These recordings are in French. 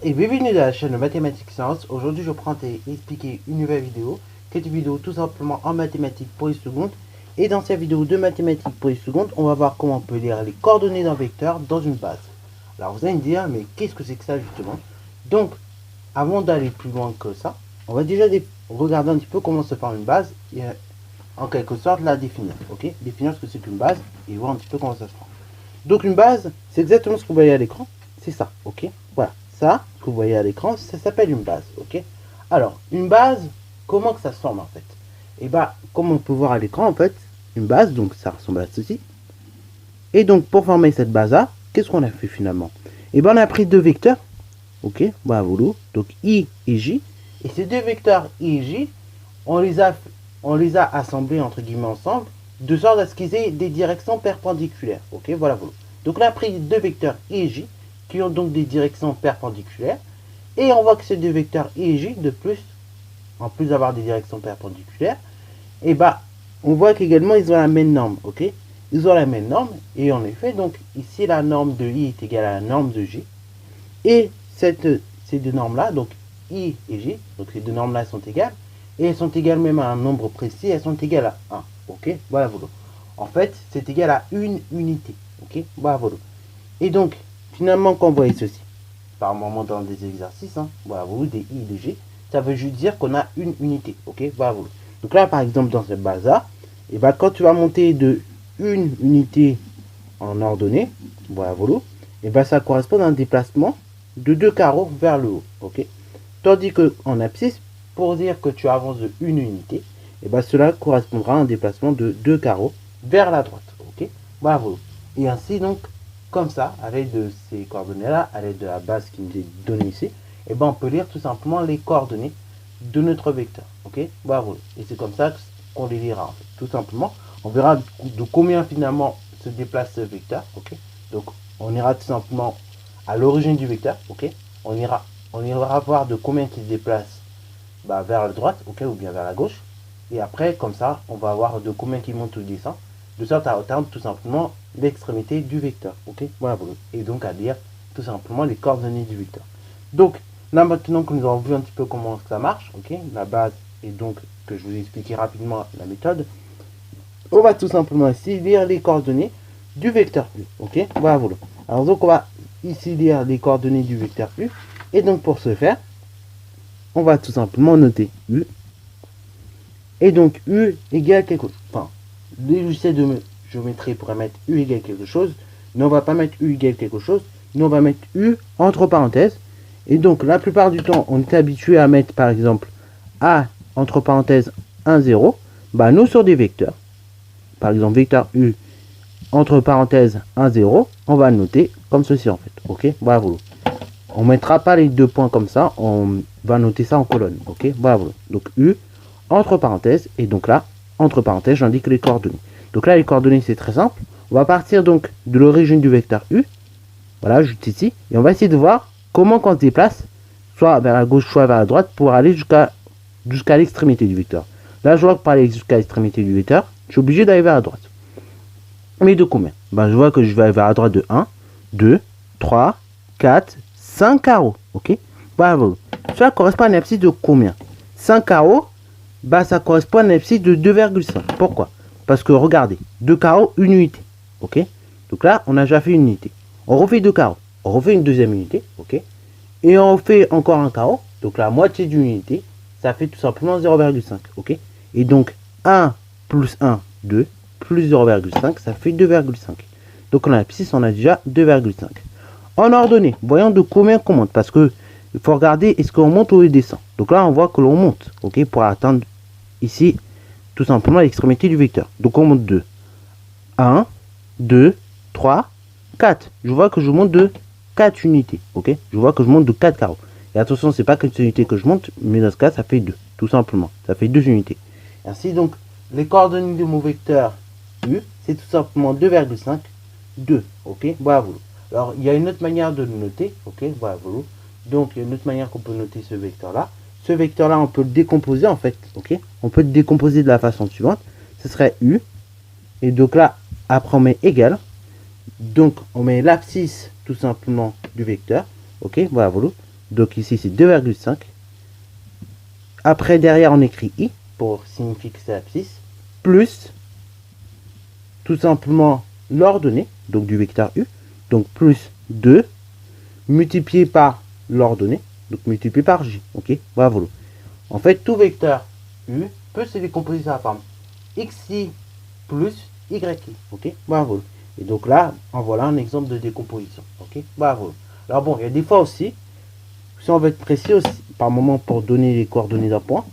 et bienvenue dans la chaîne de Mathématiques Sciences. Aujourd'hui, je prends et expliquer une nouvelle vidéo, qui est une vidéo tout simplement en mathématiques pour les secondes. Et dans cette vidéo de mathématiques pour les secondes, on va voir comment on peut lire les coordonnées d'un vecteur dans une base. Alors vous allez me dire, mais qu'est-ce que c'est que ça justement? Donc, avant d'aller plus loin que ça, on va déjà regarder un petit peu comment se forme une base et en quelque sorte la définir. Ok, définir ce que c'est qu'une base et voir un petit peu comment ça se forme. Donc une base, c'est exactement ce que vous voyez à l'écran. C'est ça, ok. Voilà, ça, ce que vous voyez à l'écran, ça s'appelle une base, ok. Alors, une base, comment que ça se forme en fait? Et bah, comme on peut voir à l'écran, en fait, une base, donc ça ressemble à ceci. Et donc, pour former cette base-là, qu'est-ce qu'on a fait finalement? Et ben, on a pris deux vecteurs, ok, voilà, donc I et J. Et ces deux vecteurs I et J, on les a assemblés, entre guillemets, ensemble, de sorte à ce qu'ils aient des directions perpendiculaires, ok, voilà. Donc, on a pris deux vecteurs I et J, qui ont donc des directions perpendiculaires. Et on voit que ces deux vecteurs I et J, de plus, en plus d'avoir des directions perpendiculaires, et bah, on voit qu'également ils ont la même norme, ok. Ils ont la même norme, et en effet, donc ici la norme de I est égale à la norme de J. Et ces deux normes-là, donc I et J, donc ces deux normes-là sont égales, et elles sont égales même à un nombre précis, elles sont égales à 1, ok. Voilà. En fait, c'est égal à une unité, ok. Voilà. Et donc, finalement, quand vous voyez ceci, par moment dans des exercices, voilà, des I et des G, ça veut juste dire qu'on a une unité, ok, voilà. Donc là, par exemple, dans cette base-là, et ben, quand tu vas monter de une unité en ordonnée, voilà, et ben, ça correspond à un déplacement de 2 carreaux vers le haut, ok. Tandis qu'en abscisse, pour dire que tu avances de une unité, et ben, cela correspondra à un déplacement de 2 carreaux vers la droite, ok, voilà. Et ainsi, donc, comme ça, à l'aide de ces coordonnées-là, à l'aide de la base qui nous est donnée ici, et ben on peut lire tout simplement les coordonnées de notre vecteur. Ok, bravo. Et c'est comme ça qu'on les lira en fait. Tout simplement, on verra de combien finalement se déplace ce vecteur. Ok, donc on ira tout simplement à l'origine du vecteur. Ok, on ira voir de combien il se déplace vers la droite, ok, ou bien vers la gauche. Et après, comme ça, on va voir de combien il monte ou descend, de sorte à atteindre tout simplement l'extrémité du vecteur, ok, voilà, et donc à lire tout simplement les coordonnées du vecteur. Donc là maintenant que nous avons vu un petit peu comment ça marche, ok, la base, et donc que je vous ai expliqué rapidement la méthode, on va tout simplement ici lire les coordonnées du vecteur U, ok, voilà. Alors donc on va ici lire les coordonnées du vecteur U, et donc pour ce faire, on va tout simplement noter U, et donc U égale quelque chose, enfin, les logiciels de géométrie pourraient mettre U égale quelque chose, mais on va pas mettre U égale quelque chose, nous on va mettre U entre parenthèses, et donc la plupart du temps on est habitué à mettre par exemple A entre parenthèses 1, 0, bah nous sur des vecteurs, par exemple vecteur U entre parenthèses 1, 0, on va le noter comme ceci en fait, ok, voilà. On mettra pas les deux points comme ça, on va noter ça en colonne, ok, voilà. Donc U entre parenthèses, et donc là, entre parenthèses, j'indique les coordonnées. Donc là, les coordonnées, c'est très simple. On va partir donc de l'origine du vecteur U, voilà, juste ici, et on va essayer de voir comment on se déplace, soit vers la gauche, soit vers la droite, pour aller jusqu'à l'extrémité du vecteur. Là, je vois que pour aller jusqu'à l'extrémité du vecteur, je suis obligé d'aller vers la droite. Mais de combien? Je vois que je vais aller vers la droite de 1, 2, 3, 4, 5 carreaux, ok. Voilà. Ça correspond à une abscisse de combien? 5 carreaux, ça correspond à une abscisse de 2,5. Pourquoi? Parce que regardez, 2 carreaux, une unité, ok. Donc là, on a déjà fait une unité. On refait 2 carreaux, on refait une deuxième unité, ok. Et on fait encore un carreau, donc la moitié d'une unité, ça fait tout simplement 0,5, ok. Et donc 1 plus 1, 2, plus 0,5, ça fait 2,5. Donc on a l'abscisse, on a déjà 2,5. En ordonnée, voyons de combien qu'on monte, parce que il faut regarder est-ce qu'on monte ou on descend. Donc là, on voit que l'on monte, ok, pour atteindre ici tout simplement l'extrémité du vecteur. Donc on monte de 1, 2, 3, 4. Je vois que je monte de 4 unités, ok. Je vois que je monte de 4 carreaux. Et attention, c'est pas qu'une unité que je monte, mais dans ce cas, ça fait 2, tout simplement. Ça fait 2 unités. Ainsi, donc, les coordonnées de mon vecteur U, c'est tout simplement 2,5, 2, ok. Voilà. Alors, il y a une autre manière de le noter, ok. Voilà. Donc, il y a une autre manière qu'on peut noter ce vecteur-là. Ce vecteur-là, on peut le décomposer, en fait, ok. On peut le décomposer de la façon suivante. Ce serait U. Et donc là, après, on met égal. Donc, on met l'abscisse, tout simplement, du vecteur. Ok, voilà. Donc ici c'est 2,5. Après derrière on écrit i pour signifier que c'est l'abscisse, plus tout simplement l'ordonnée, donc du vecteur u, donc plus 2 multiplié par l'ordonnée, donc multiplié par j, ok, bravo. En fait, tout vecteur u peut se décomposer sur la forme xi plus yi, ok, bravo. Et donc là, en voilà un exemple de décomposition, ok, bravo. Alors bon, il y a des fois aussi, si on veut être précis aussi, par moment pour donner les coordonnées d'un point,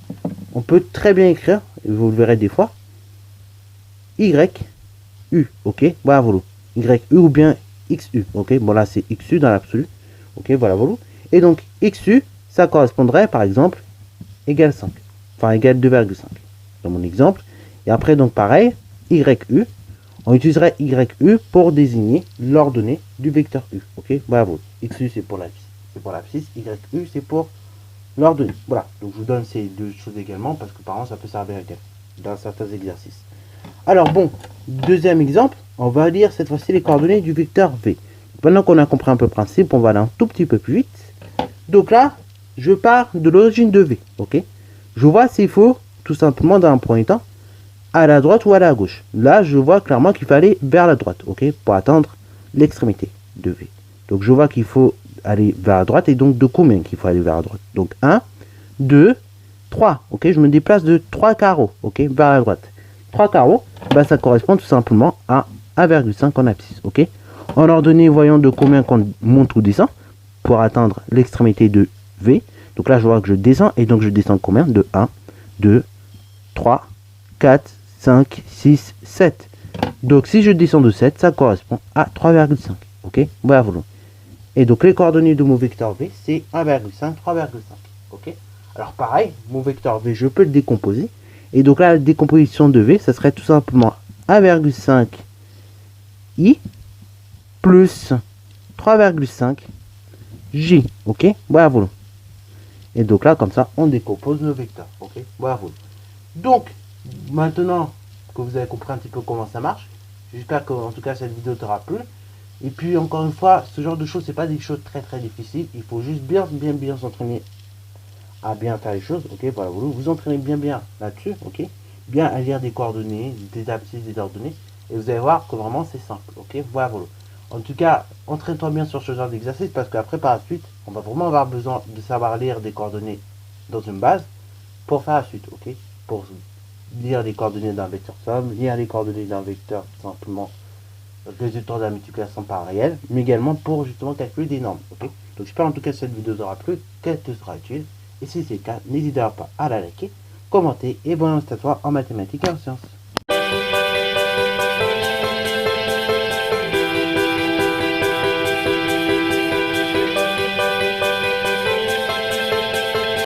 on peut très bien écrire, et vous le verrez des fois, y, u, ok, bravo. Y, u ou bien xu, ok, bon là c'est xu dans l'absolu, ok, voilà, voilà. Et donc xu, ça correspondrait par exemple égale 5, enfin égale 2,5 dans mon exemple. Et après donc pareil, yu, on utiliserait yu pour désigner l'ordonnée du vecteur u, ok, bravo. Xu c'est pour l'abscisse, yu c'est pour l'ordonnée. Voilà, donc je vous donne ces deux choses également parce que par exemple ça peut servir dans certains exercices. Alors bon, deuxième exemple, on va lire cette fois-ci les coordonnées du vecteur v. Maintenant qu'on a compris un peu le principe, on va aller un tout petit peu plus vite. Donc là, je pars de l'origine de v, ok. Je vois s'il faut tout simplement dans un premier temps à la droite ou à la gauche. Là, je vois clairement qu'il faut aller vers la droite, ok, pour atteindre l'extrémité de v. Donc je vois qu'il faut aller vers la droite et donc de combien qu'il faut aller vers la droite. Donc 1, 2, 3, ok, je me déplace de 3 carreaux, ok, vers la droite. 3 carreaux, bah, ça correspond tout simplement à 1,5 en abscisse, ok. En ordonnée, voyons de combien qu'on monte ou descend pour atteindre l'extrémité de v. Donc là, je vois que je descends, et donc je descends combien? De 1, 2, 3, 4, 5, 6, 7. Donc si je descends de 7, ça correspond à 3,5, ok. Bravo. Et donc les coordonnées de mon vecteur v, c'est 1,5, 3,5, ok. Alors pareil, mon vecteur v, je peux le décomposer. Et donc là, la décomposition de v, ça serait tout simplement 1,5 i plus 3,5 j, ok, bravo. Et donc là, comme ça, on décompose nos vecteurs, ok, bravo. Donc, maintenant que vous avez compris un petit peu comment ça marche, j'espère que en tout cas cette vidéo t'aura plu. Et puis encore une fois, ce genre de choses, c'est pas des choses très difficiles. Il faut juste bien s'entraîner à bien faire les choses, ok, voilà, vous entraînez bien là-dessus, ok, bien à lire des coordonnées, des abscisses, des ordonnées, et vous allez voir que vraiment c'est simple, ok, voilà. En tout cas, entraîne-toi bien sur ce genre d'exercice parce qu'après par la suite, on va vraiment avoir besoin de savoir lire des coordonnées dans une base pour faire la suite, ok, pour lire les coordonnées d'un vecteur somme, lire les coordonnées d'un vecteur tout simplement résultat de la multiplication par réel, mais également pour justement calculer des normes, ok. Donc j'espère en tout cas que cette vidéo t'aura plu, qu'elle te sera utile. Et si c'est le cas, n'hésitez pas à la liker, commenter et bonne annonce à toi en mathématiques et en sciences.